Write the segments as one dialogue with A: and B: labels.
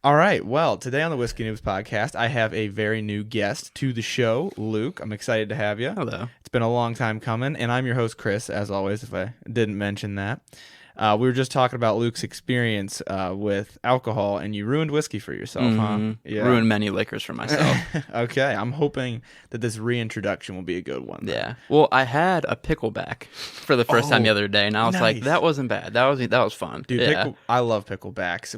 A: All right. Well, today on the Whiskey Noobs podcast, I have a very new guest to the show, Luke. I'm excited to have you.
B: Hello.
A: It's been a long time coming, and I'm your host, Chris, as always, if I didn't mention that. We were just talking about Luke's experience with alcohol, and you ruined whiskey for yourself, huh? Yeah.
B: Ruined many liquors for myself.
A: Okay. I'm hoping that this reintroduction will be a good one.
B: Yeah. Well, I had a pickleback for the first time the other day, and I was like,
A: nice.
B: that wasn't bad. That was fun.
A: Dude,
B: yeah.
A: I love picklebacks.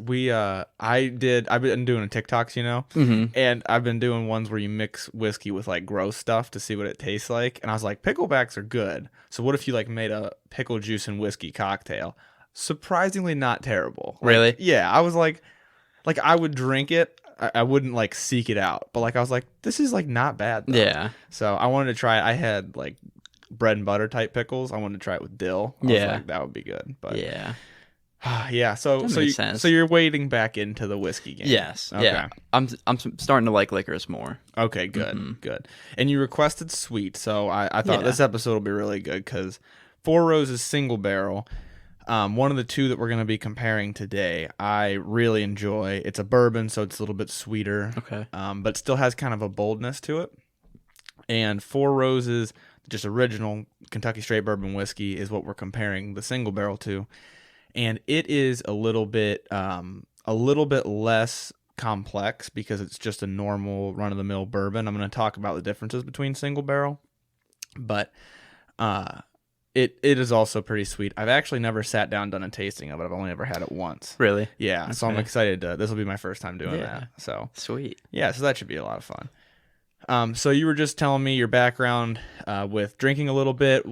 A: I've been doing TikToks, and I've been doing ones where you mix whiskey with like gross stuff to see what it tastes like. And I was like, picklebacks are good. So what if you like made a pickle juice and whiskey cocktail? Surprisingly not terrible.
B: Really?
A: Yeah. I was like I would drink it. I wouldn't like seek it out, but like I was like, this is like not bad though.
B: Yeah.
A: So I wanted to try it. I had like bread and butter type pickles. I wanted to try it with dill. I was like, that would be good. But
B: yeah.
A: yeah. So
B: makes sense.
A: so you're wading back into the whiskey game.
B: Yes.
A: Okay.
B: Yeah. I'm starting to like liquors more.
A: Okay. Good. Good. And you requested sweet, so I thought
B: Yeah.
A: this episode will be really good because Four Roses single barrel. One of the two that we're going to be comparing today, I really enjoy. It's a bourbon, so it's a little bit sweeter.
B: Okay.
A: But still has kind of a boldness to it. And Four Roses, just original Kentucky straight bourbon whiskey, is what we're comparing the single barrel to. And it is a little bit less complex because it's just a normal run-of-the-mill bourbon. I'm going to talk about the differences between single barrel, but it is also pretty sweet. I've actually never sat down and done a tasting of it. I've only ever had it once.
B: Really?
A: Yeah,
B: Okay.
A: so I'm excited this will be my first time doing
B: Yeah.
A: that. So
B: Sweet.
A: yeah, so that should be a lot of fun. So you were just telling me your background with drinking a little bit.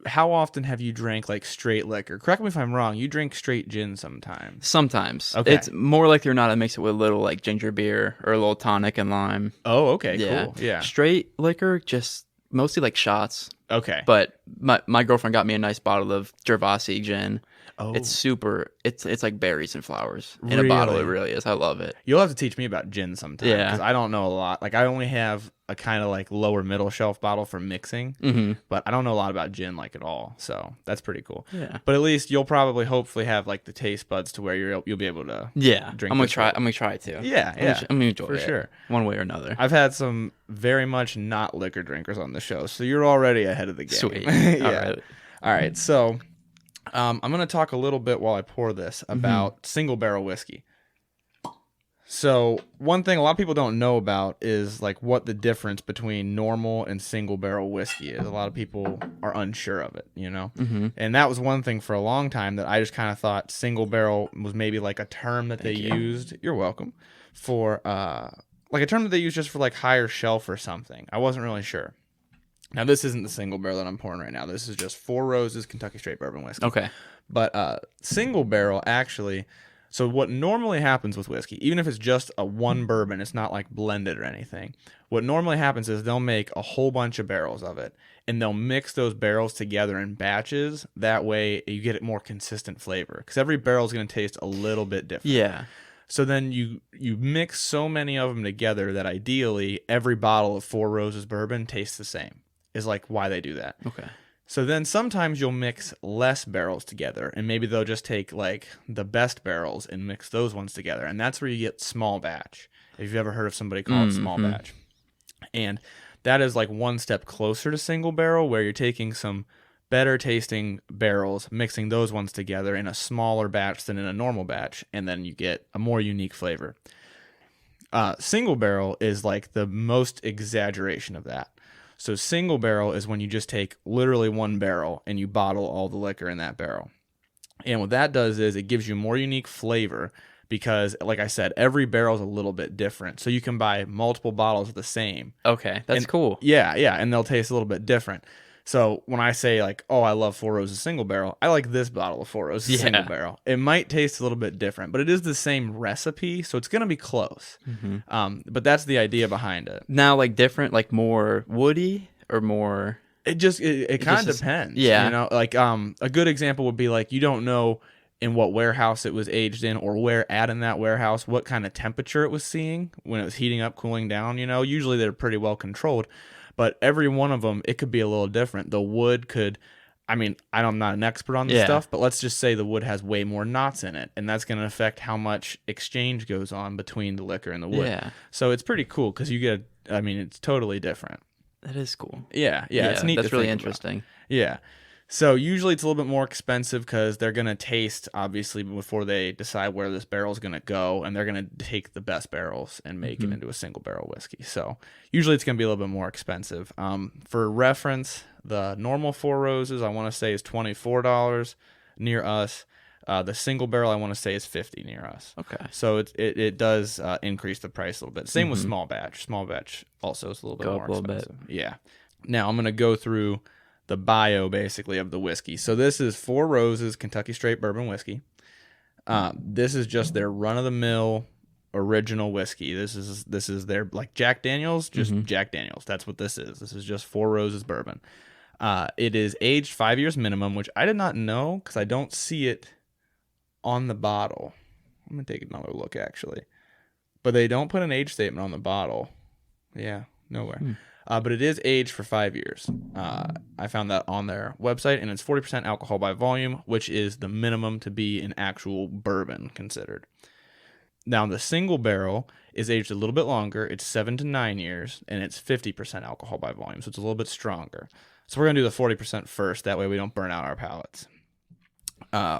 A: How often have you drank like straight liquor? Correct me if I'm wrong. You drink straight gin sometimes.
B: Sometimes.
A: Okay.
B: It's more likely or not I mix it with a little like ginger beer or a little tonic and lime.
A: Oh, okay,
B: Yeah.
A: cool. Yeah.
B: Straight liquor, just mostly like shots.
A: Okay.
B: But my girlfriend got me a nice bottle of Gervasi gin.
A: Oh.
B: It's like berries and flowers in a bottle. It
A: Really?
B: really is. I love it.
A: You'll have to teach me about gin sometime.
B: Yeah.
A: Because I don't know a lot. Like, I only have a kind of like lower middle shelf bottle for mixing, but I don't know a lot about gin like at all. So that's pretty cool.
B: Yeah.
A: But at least you'll probably hopefully have like the taste buds to where you'll be able to.
B: Yeah.
A: Drink
B: I'm gonna
A: this
B: try.
A: one.
B: I'm gonna try it too.
A: Yeah, yeah.
B: I'm gonna enjoy
A: for
B: it
A: sure.
B: one way or another.
A: I've had some very much not liquor drinkers on the show, so you're already ahead of the game.
B: Sweet.
A: Yeah. All right. So I'm going to talk a little bit while I pour this about single barrel whiskey. So one thing a lot of people don't know about is like what the difference between normal and single barrel whiskey is. A lot of people are unsure of it, And that was one thing for a long time that I just kind of thought single barrel was maybe like a term that they used. You're welcome. For like a term that they use just for like higher shelf or something. I wasn't really sure. Now this isn't the single barrel that I'm pouring right now. This is just Four Roses Kentucky straight bourbon whiskey.
B: Okay.
A: But single barrel actually. So what normally happens with whiskey, even if it's just a one bourbon, it's not like blended or anything. What normally happens is they'll make a whole bunch of barrels of it, and they'll mix those barrels together in batches. That way you get a more consistent flavor because every barrel is going to taste a little bit different.
B: Yeah.
A: So then you mix so many of them together that ideally every bottle of Four Roses bourbon tastes the same. Is like why they do that.
B: Okay.
A: So then sometimes you'll mix less barrels together, and maybe they'll just take like the best barrels and mix those ones together, and that's where you get small batch. If you've ever heard of somebody called small batch, and that is like one step closer to single barrel, where you're taking some better tasting barrels, mixing those ones together in a smaller batch than in a normal batch, and then you get a more unique flavor. Single barrel is like the most exaggeration of that. So single barrel is when you just take literally one barrel and you bottle all the liquor in that barrel. And what that does is it gives you more unique flavor because, like I said, every barrel is a little bit different. So you can buy multiple bottles of the same.
B: Okay. That's cool.
A: Yeah, and they'll taste a little bit different. So when I say like, oh, I love Four Roses single barrel, I like this bottle of Four Roses single barrel. It might taste a little bit different, but it is the same recipe, so it's going to be close. But that's the idea behind it.
B: Now, like different, like more woody or more.
A: It kind of depends.
B: Yeah.
A: Like a good example would be like you don't know in what warehouse it was aged in or where at in that warehouse, what kind of temperature it was seeing when it was heating up, cooling down. Usually they're pretty well controlled. But every one of them, it could be a little different. The wood could I mean, I'm not an expert on this stuff, but let's just say the wood has way more knots in it, and that's going to affect how much exchange goes on between the liquor and the wood.
B: Yeah.
A: So it's pretty cool because you get, I mean, it's totally different.
B: That is cool.
A: Yeah, it's neat.
B: That's
A: to
B: really
A: think about.
B: interesting.
A: Yeah. So usually it's a little bit more expensive because they're going to taste, obviously, before they decide where this barrel is going to go, and they're going to take the best barrels and make it into a single barrel whiskey. So usually it's going to be a little bit more expensive. For reference, the normal Four Roses, I want to say, is $24 near us. The single barrel, I want to say, is $50 near us.
B: Okay.
A: So it does increase the price a little bit. Same with small batch. Small batch also is a little bit more expensive. Yeah. Now I'm going to go through the bio basically of the whiskey. So this is Four Roses Kentucky Straight Bourbon Whiskey. This is just their run-of-the-mill original whiskey. This is their, like Jack Daniels, just Jack Daniels. That's what this is. This is just Four Roses bourbon. It is aged 5 years minimum, which I did not know because I don't see it on the bottle. I'm gonna take another look actually, but they don't put an age statement on the bottle. Yeah, nowhere. But it is aged for 5 years. I found that on their website, and it's 40% alcohol by volume, which is the minimum to be an actual bourbon considered. Now, the single barrel is aged a little bit longer. It's 7 to 9 years, and it's 50% alcohol by volume, so it's a little bit stronger. So we're going to do the 40% first. That way we don't burn out our palates.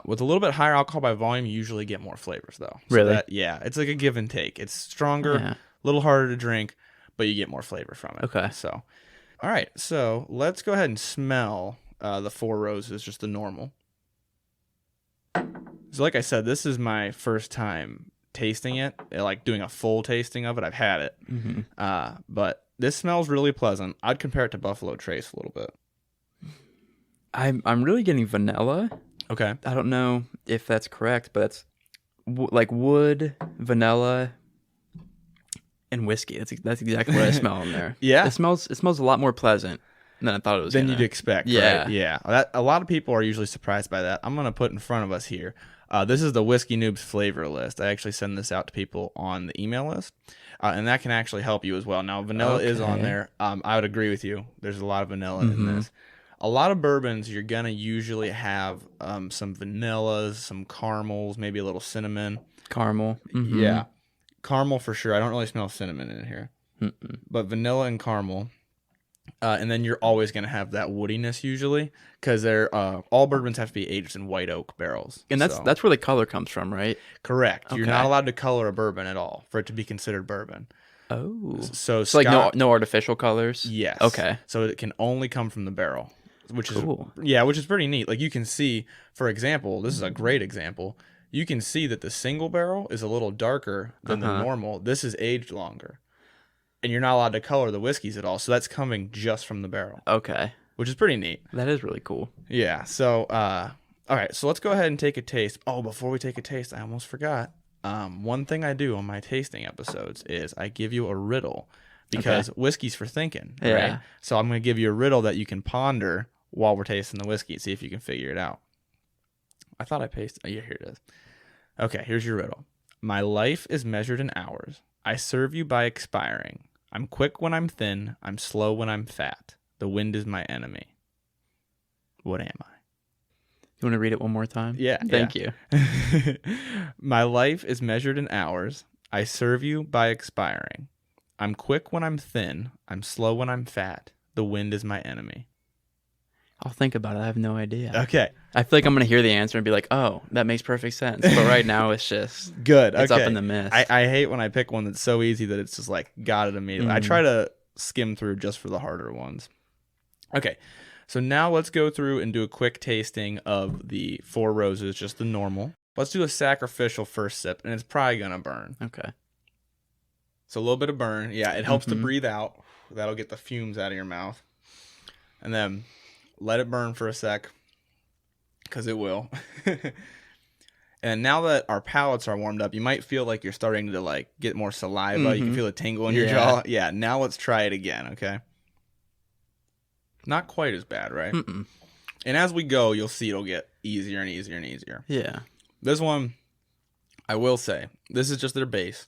A: With a little bit higher alcohol by volume, you usually get more flavors, though. So
B: Really?
A: Yeah, it's like a give and take. It's stronger, a little harder to drink, but you get more flavor from it.
B: Okay.
A: So, all right. So let's go ahead and smell the Four Roses, just the normal. So like I said, this is my first time tasting it, like doing a full tasting of it. I've had it. But this smells really pleasant. I'd compare it to Buffalo Trace a little bit.
B: I'm really getting vanilla.
A: Okay.
B: I don't know if that's correct, but it's like wood, vanilla, and whiskey. That's exactly what I smell in there.
A: Yeah.
B: It smells a lot more pleasant than I thought it was
A: Than
B: gonna.
A: you'd expect.
B: Yeah.
A: Right? Yeah. A lot of people are usually surprised by that. I'm going to put in front of us here. This is the Whiskey Noobs flavor list. I actually send this out to people on the email list, and that can actually help you as well. Now, vanilla is on there. I would agree with you. There's a lot of vanilla in this. A lot of bourbons, you're going to usually have some vanillas, some caramels, maybe a little cinnamon.
B: Caramel.
A: Yeah. Caramel for sure. I don't really smell cinnamon in here. But vanilla and caramel. And then you're always going to have that woodiness usually because they're all bourbons have to be aged in white oak barrels.
B: And that's where the color comes from, right?
A: Correct.
B: Okay.
A: You're not allowed to color a bourbon at all for it to be considered bourbon.
B: Oh.
A: So
B: like no artificial colors?
A: Yes.
B: Okay.
A: So it can only come from the barrel, which
B: Cool.
A: which is pretty neat. Like you can see, for example, this is a great example. You can see that the single barrel is a little darker than the normal. This is aged longer. And you're not allowed to color the whiskeys at all. So that's coming just from the barrel.
B: Okay.
A: Which is pretty neat.
B: That is really cool.
A: Yeah. So, all right. So let's go ahead and take a taste. Oh, before we take a taste, I almost forgot. One thing I do on my tasting episodes is I give you a riddle because whiskey's for thinking.
B: Yeah.
A: Right? So I'm going to give you a riddle that you can ponder while we're tasting the whiskey and see if you can figure it out. I thought I pasted. Oh, yeah, here it is. Okay, here's your riddle. My life is measured in hours. I serve you by expiring. I'm quick when I'm thin. I'm slow when I'm fat. The wind is my enemy. What am I?
B: You want to read it one more time?
A: Yeah.
B: Thank you.
A: My life is measured in hours. I serve you by expiring. I'm quick when I'm thin. I'm slow when I'm fat. The wind is my enemy.
B: I'll think about it. I have no idea.
A: Okay.
B: I feel like I'm going to hear the answer and be like, oh, that makes perfect sense. But right now it's just
A: good.
B: It's
A: okay.
B: up in the mist.
A: I hate when I pick one that's so easy that it's just like got it immediately. I try to skim through just for the harder ones. Okay. So now let's go through and do a quick tasting of the Four Roses, just the normal. Let's do a sacrificial first sip, and it's probably going to burn.
B: Okay.
A: So a little bit of burn. Yeah, it helps to breathe out. That'll get the fumes out of your mouth. And then let it burn for a sec, because it will. And now that our palates are warmed up, you might feel like you're starting to like get more saliva. You can feel a tingle in your jaw. Yeah, now let's try it again, okay? Not quite as bad, right?
B: Mm-mm.
A: And as we go, you'll see it'll get easier and easier and easier.
B: Yeah.
A: This one, I will say, this is just their base.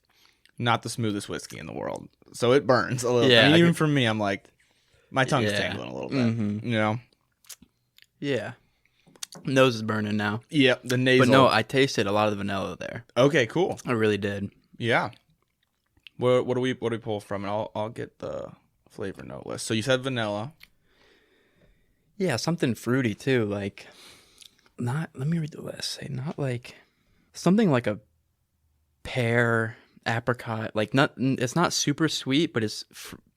A: Not the smoothest whiskey in the world. So it burns a little.
B: Yeah,
A: I mean, even for me, I'm like, my tongue's
B: Yeah.
A: tingling a little bit, you know?
B: Yeah. Nose is burning now.
A: Yep, the nasal.
B: But no, I tasted a lot of the vanilla there.
A: Okay, cool.
B: I really did.
A: Yeah. What do we pull from? And I'll get the flavor note list. So you said vanilla.
B: Yeah, something fruity too. Like, not. Let me read the list. Say not like something like a pear, apricot. Like not. It's not super sweet, but it's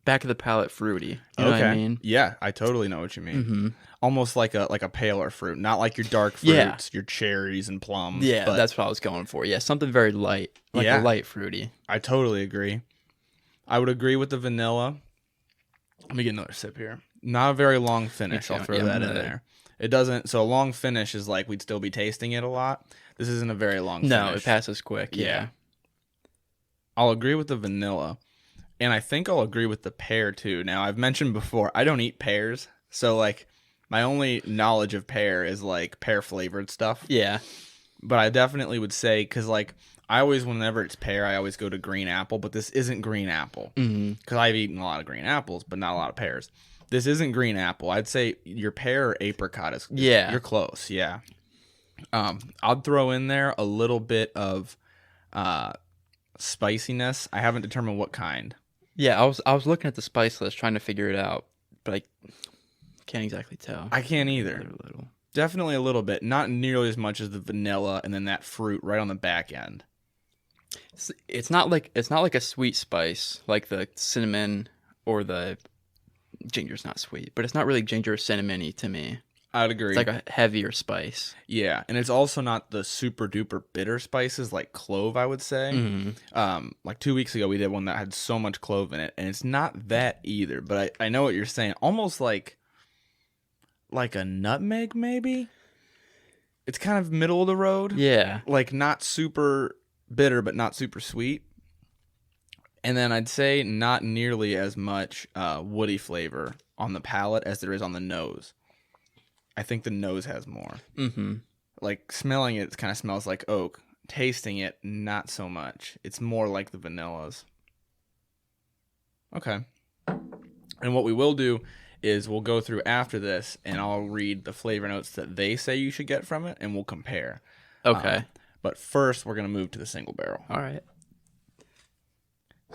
B: back of the palate fruity. You know what I mean?
A: Yeah, I totally know what you mean.
B: Mm-hmm.
A: Almost like a paler fruit, not like your dark fruits, your cherries and plums.
B: Yeah,
A: but
B: that's what I was going for. Yeah, something very light, like a light fruity.
A: I totally agree. I would agree with the vanilla. Let me get another sip here. Not a very long finish. I'll throw that in there. It doesn't. So a long finish is like we'd still be tasting it a lot. This isn't a very long finish.
B: No, it passes quick. Yeah.
A: I'll agree with the vanilla. And I think I'll agree with the pear too. Now, I've mentioned before, I don't eat pears. So like my only knowledge of pear is like pear flavored stuff.
B: Yeah.
A: But I definitely would say, because like I always, whenever it's pear, I always go to green apple. But this isn't green apple. Because I've eaten a lot of green apples, but not a lot of pears. This isn't green apple. I'd say your pear or apricot is you're close. Yeah. I'd throw in there a little bit of spiciness. I haven't determined what kind.
B: Yeah, I was looking at the spice list trying to figure it out, but I can't exactly tell.
A: I can't either.
B: A little.
A: Definitely a little bit. Not nearly as much as the vanilla and then that fruit right on the back end.
B: It's not like a sweet spice like the cinnamon or the ginger's not sweet, but it's not really ginger or cinnamon-y to me.
A: I'd agree.
B: It's like a heavier spice.
A: Yeah, and it's also not the super duper bitter spices like clove, I would say.
B: Mm-hmm.
A: Like 2 weeks ago, we did one that had so much clove in it, and it's not that either. But I know what you're saying. Almost like a nutmeg, maybe. It's kind of middle of the road.
B: Yeah,
A: like not super bitter, but not super sweet. And then I'd say not nearly as much woody flavor on the palate as there is on the nose. I think the nose has more.
B: Mm-hmm.
A: Like smelling it kind of smells like oak. Tasting it, not so much. It's more like the vanillas. Okay. And what we will do is we'll go through after this, and I'll read the flavor notes that they say you should get from it, and we'll compare.
B: Okay.
A: But first, we're going to move to the single barrel.
B: All right.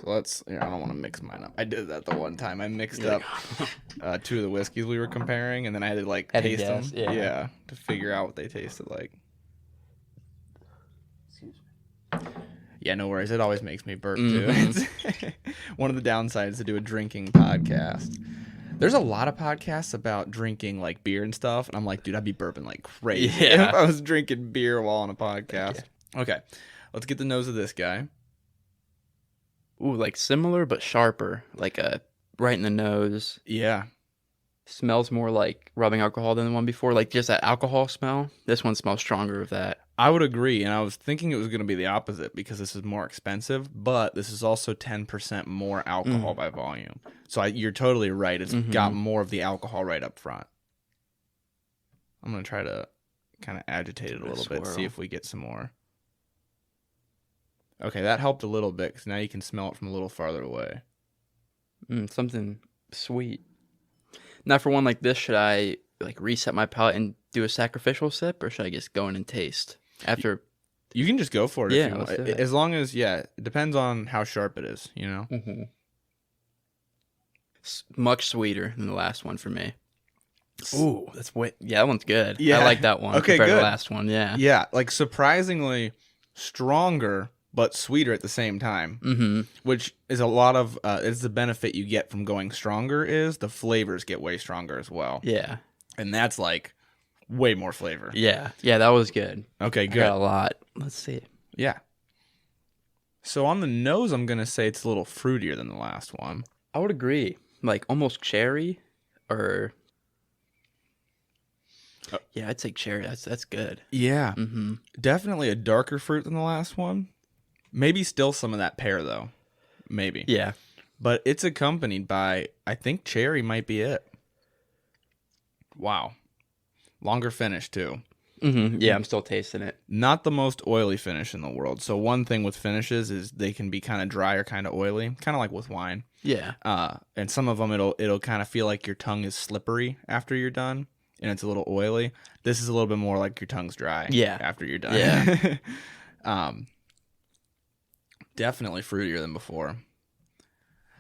A: So I don't want to mix mine up. I did that the one time. I mixed up two of the whiskeys we were comparing, and then I had to taste them. Yeah, to figure out what they tasted like.
B: Excuse me.
A: Yeah, no worries. It always makes me burp too. It's one of the downsides to do a drinking podcast. There's a lot of podcasts about drinking like beer and stuff, and I'm like, dude, I'd be burping like crazy if I was drinking beer while on a podcast. Yeah. Okay, let's get the nose of this guy.
B: Ooh, like similar but sharper, like right in the nose.
A: Yeah.
B: Smells more like rubbing alcohol than the one before, like just that alcohol smell. This one smells stronger of that.
A: I would agree, and I was thinking it was going to be the opposite because this is more expensive, but this is also 10% more alcohol by volume. So you're totally right. It's got more of the alcohol right up front. I'm going to try to kind of agitate it a little bit, see if we get some more. Okay, that helped a little bit because now you can smell it from a little farther away.
B: Something sweet. Now, for one like this, should I reset my palate and do a sacrificial sip, or should I just go in and taste after?
A: You can just go for it.
B: Yeah,
A: if you want.
B: let's do it.
A: As long as it depends on how sharp it is.
B: Much sweeter than the last one for me. Ooh, that one's good.
A: Yeah,
B: I like that one compared to the last one. Yeah,
A: like surprisingly stronger, but sweeter at the same time, which is a lot of it's the benefit you get from going stronger is the flavors get way stronger as well.
B: Yeah,
A: and that's like way more flavor.
B: Yeah, that was good.
A: Okay, good.
B: I got a lot. Let's see.
A: Yeah. So on the nose, I'm gonna say it's a little fruitier than the last one.
B: I would agree, like almost cherry, or yeah, I'd say cherry. That's good.
A: Yeah, definitely a darker fruit than the last one. Maybe still some of that pear, though. Maybe.
B: Yeah.
A: But it's accompanied by, I think cherry might be it. Wow. Longer finish, too.
B: Yeah, I'm still tasting it.
A: Not the most oily finish in the world. So one thing with finishes is they can be kind of dry or kind of oily, kind of like with wine.
B: Yeah.
A: And some of them, it'll kind of feel like your tongue is slippery after you're done. and it's a little oily. This is a little bit more like your tongue's dry.
B: Yeah.
A: After you're done.
B: Yeah.
A: Definitely fruitier than before.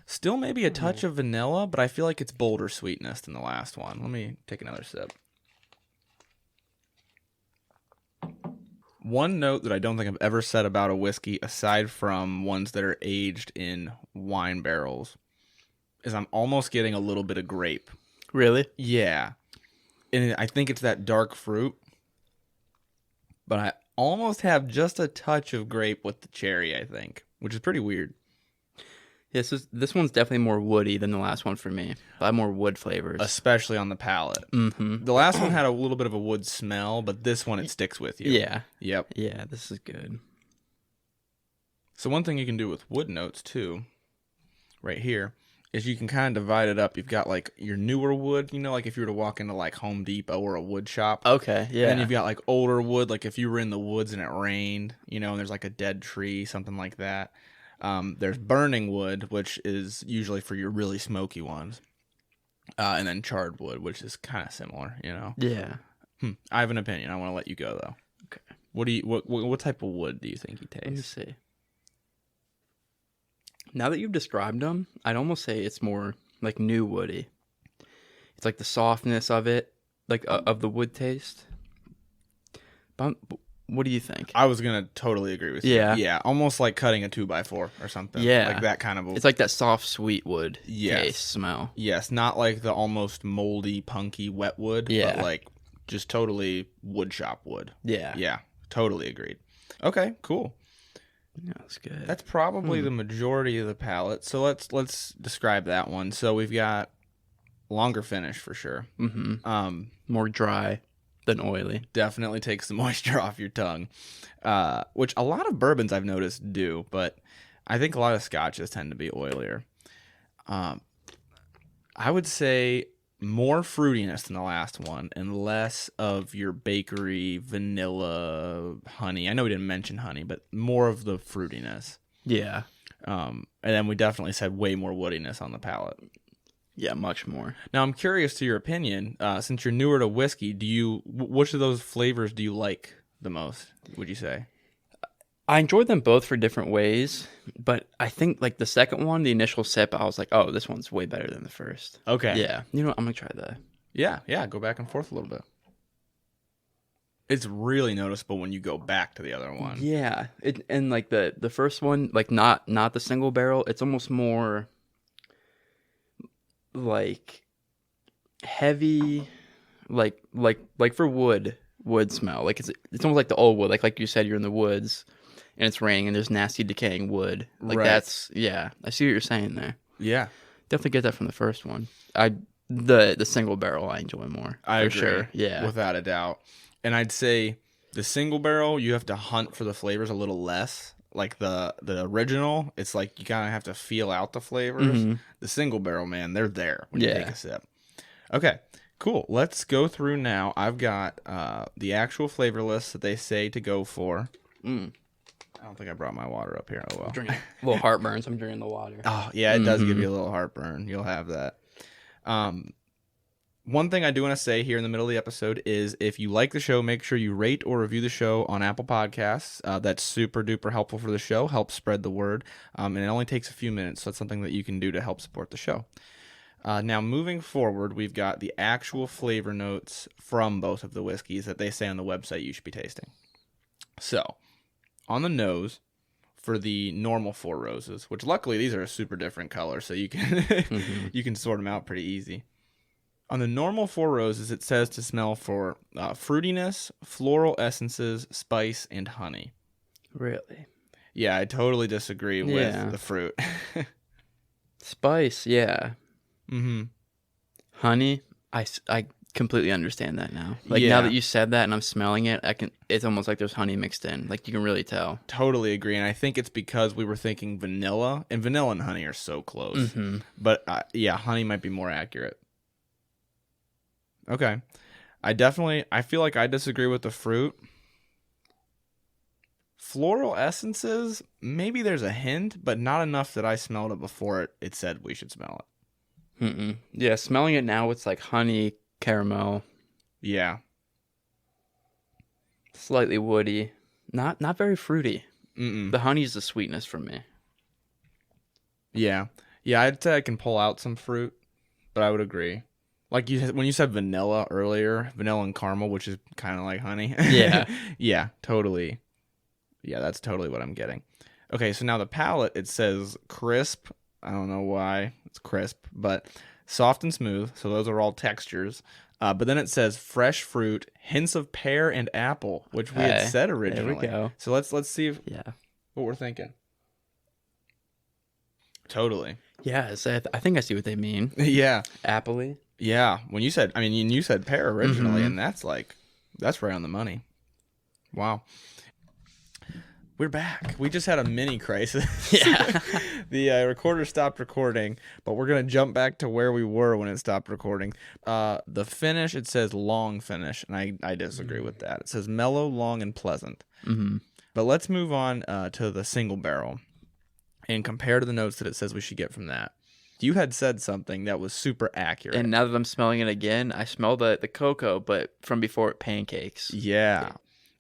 A: Still maybe a touch of vanilla, but I feel like it's bolder sweetness than the last one. Let me take another sip. One note that I don't think I've ever said about a whiskey, aside from ones that are aged in wine barrels, is I'm almost getting a little bit of grape.
B: Really?
A: Yeah. And I think it's that dark fruit, but I almost have just a touch of grape with the cherry, I think, which is pretty weird.
B: This one's definitely more woody than the last one for me. I have more wood flavors.
A: Especially on the palate.
B: Mm-hmm.
A: The last one had a little bit of a wood smell, but this one, it sticks with you.
B: Yeah.
A: Yep.
B: Yeah, this is good.
A: So one thing you can do with wood notes, too, right here, is you can kind of divide it up. You've got, like, your newer wood, you know, like if you were to walk into, like, Home Depot or a wood shop.
B: Okay, yeah.
A: And then you've got, like, older wood, like if you were in the woods and it rained, you know, and there's, like, a dead tree, something like that. There's burning wood, which is usually for your really smoky ones. And then charred wood, which is kind of similar, you know?
B: Yeah.
A: I have an opinion. I want to let you go, though.
B: Okay.
A: What type of wood do you think you
B: Let me
A: taste?
B: see. Now that you've described them, I'd almost say it's more like new woody. It's like the softness of it, like of the wood taste. But what do you think?
A: I was going to totally agree with you.
B: Yeah.
A: Yeah, almost like cutting a 2x4 or something.
B: Yeah.
A: Like that kind of
B: It's like that soft, sweet wood
A: Yes.
B: taste, smell.
A: Yes, not like the almost moldy, punky wet wood,
B: Yeah.
A: but like just totally wood shop wood.
B: Yeah.
A: Yeah, totally agreed. Okay, cool.
B: Yeah, that's good.
A: That's probably the majority of the palate. So let's describe that one. So we've got longer finish for sure.
B: Mm-hmm. More dry than oily.
A: Definitely takes the moisture off your tongue, which a lot of bourbons I've noticed do, but I think a lot of scotches tend to be oilier. I would say more fruitiness than the last one and less of your bakery, vanilla, honey. I know we didn't mention honey, but more of the fruitiness.
B: Yeah.
A: And then we definitely said way more woodiness on the palate.
B: Yeah, much more.
A: Now, I'm curious to your opinion. Since you're newer to whiskey, which of those flavors do you like the most, would you say?
B: I enjoyed them both for different ways, but I think like the second one, the initial sip, I was like, oh, this one's way better than the first.
A: Okay.
B: Yeah. You know what? I'm going to try that.
A: Yeah. Go back and forth a little bit. It's really noticeable when you go back to the other one.
B: Yeah. And like the first one, like not the single barrel, it's almost more like heavy, like for wood smell. Like it's almost like the old wood. Like you said, you're in the woods and it's raining and there's nasty decaying wood. Like
A: Right.
B: that's, yeah. I see what you're saying there.
A: Yeah.
B: Definitely get that from the first one. The single barrel I enjoy more.
A: I
B: for
A: agree.
B: Sure. Yeah.
A: Without a doubt. And I'd say the single barrel, you have to hunt for the flavors a little less. Like the original, it's like you kind of have to feel out the flavors.
B: Mm-hmm.
A: The single barrel, man, they're there when you
B: Yeah.
A: take a sip. Okay, cool. Let's go through now. I've got the actual flavor list that they say to go for. I don't think I brought my water up here. Oh, well.
B: Drinking a little heartburn, so I'm drinking the water.
A: Oh, yeah, it does give you a little heartburn. You'll have that. One thing I do want to say here in the middle of the episode is if you like the show, make sure you rate or review the show on Apple Podcasts. That's super duper helpful for the show, helps spread the word, and it only takes a few minutes, so that's something that you can do to help support the show. Now, moving forward, we've got the actual flavor notes from both of the whiskeys that they say on the website you should be tasting. So, on the nose, for the normal Four Roses, which luckily these are a super different color, so you can you can sort them out pretty easy. On the normal Four Roses, it says to smell for fruitiness, floral essences, spice, and honey.
B: Really?
A: Yeah, I totally disagree with the fruit.
B: Spice, yeah.
A: Mm-hmm.
B: Honey, I completely understand that now. Like
A: Yeah.
B: now that you said that and I'm smelling it, it's almost like there's honey mixed in. Like you can really tell.
A: Totally agree, and I think it's because we were thinking vanilla, and vanilla and honey are so close.
B: Mm-hmm.
A: But yeah, honey might be more accurate. Okay. I feel like I disagree with the fruit. Floral essences, maybe there's a hint, but not enough that I smelled it before it said we should smell it.
B: Yeah, smelling it now, it's like honey, caramel,
A: Yeah.
B: Slightly woody. Not very fruity.
A: Mm-mm.
B: The honey's the sweetness for me.
A: Yeah. Yeah, I'd say I can pull out some fruit, but I would agree. Like when you said vanilla earlier, vanilla and caramel, which is kind of like honey.
B: Yeah.
A: Yeah, totally. Yeah, that's totally what I'm getting. Okay, so now the palate, it says crisp. I don't know why it's crisp, but soft and smooth. So those are all textures. But then it says fresh fruit, hints of pear and apple, which we had said originally.
B: There we go.
A: So let's see
B: Yeah.
A: what we're thinking. Totally.
B: Yeah, so I think I see what they mean.
A: Yeah.
B: Appley.
A: Yeah. You said pear originally, and that's right on the money. Wow. We're back. We just had a mini crisis.
B: Yeah.
A: The recorder stopped recording, but we're going to jump back to where we were when it stopped recording. The finish, it says long finish, and I disagree with that. It says mellow, long, and pleasant.
B: Mm-hmm.
A: But let's move on to the single barrel and compare to the notes that it says we should get from that. You had said something that was super accurate.
B: And now that I'm smelling it again, I smell the cocoa, but from before it pancakes.
A: Yeah.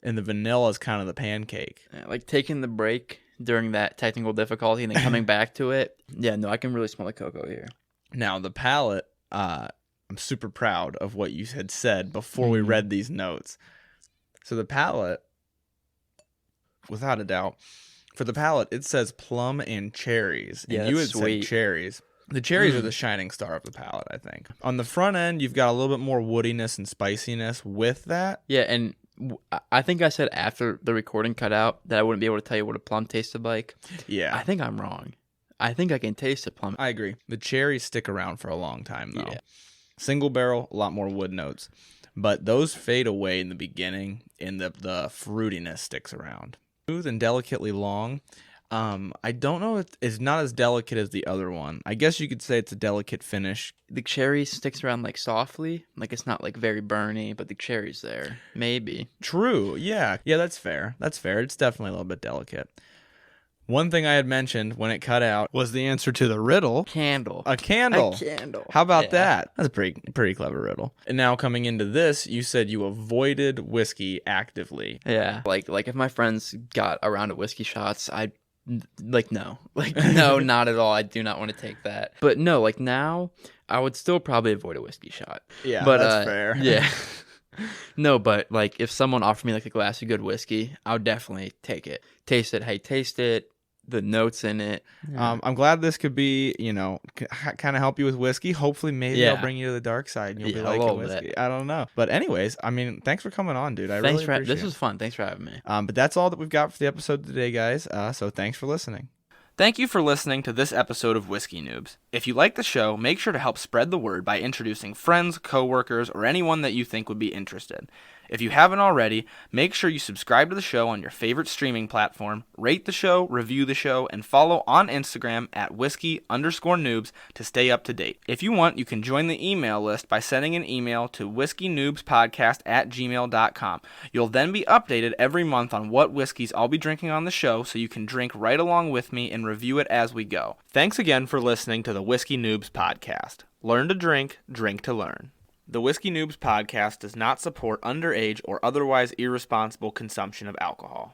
A: And the vanilla is kind of the pancake.
B: Yeah, like taking the break during that technical difficulty and then coming back to it. Yeah, no, I can really smell the cocoa here.
A: Now, the palate, I'm super proud of what you had said before we read these notes. So the palate, without a doubt, for the palate, it says plum and cherries. And you had said cherries. The cherries are the shining star of the palate, I think. On the front end, you've got a little bit more woodiness and spiciness with that.
B: Yeah, and I think I said after the recording cut out that I wouldn't be able to tell you what a plum tasted like.
A: Yeah.
B: I think I'm wrong. I think I can taste a plum.
A: I agree. The cherries stick around for a long time, though.
B: Yeah.
A: Single barrel, a lot more wood notes. But those fade away in the beginning, and the fruitiness sticks around. Smooth and delicately long. I don't know if it's not as delicate as the other one. I guess you could say it's a delicate finish.
B: The cherry sticks around like softly, like it's not like very burny, but the cherry's there. Maybe.
A: True. Yeah. Yeah, that's fair. That's fair. It's definitely a little bit delicate. One thing I had mentioned when it cut out was the answer to the riddle.
B: Candle.
A: A candle.
B: A candle.
A: How about that? That's a pretty clever riddle. And now coming into this, you said you avoided whiskey actively.
B: Yeah. Like if my friends got a round of whiskey shots, I'd no, not at all. I do not want to take that. But no, like now, I would still probably avoid a whiskey shot.
A: Yeah,
B: but,
A: that's fair.
B: Yeah. No, but like if someone offered me like a glass of good whiskey, I would definitely take it. Taste it. Hey, taste it. The notes in it.
A: Yeah. I'm glad this could be, kind of help you with whiskey. Hopefully, maybe I'll bring you to the dark side and you'll be liking whiskey. I don't know. But anyways, thanks for coming on, dude. Really appreciate it.
B: This was fun. Thanks for having me.
A: But that's all that we've got for the episode today, guys. So thanks for listening.
C: Thank you for listening to this episode of Whiskey Noobs. If you like the show, make sure to help spread the word by introducing friends, coworkers, or anyone that you think would be interested. If you haven't already, make sure you subscribe to the show on your favorite streaming platform, rate the show, review the show, and follow on Instagram at whiskey_noobs to stay up to date. If you want, you can join the email list by sending an email to whiskeynoobspodcast@gmail.com. You'll then be updated every month on what whiskeys I'll be drinking on the show, so you can drink right along with me and review it as we go. Thanks again for listening to the Whiskey Noobs Podcast. Learn to drink, drink to learn. The Whiskey Noobs Podcast does not support underage or otherwise irresponsible consumption of alcohol.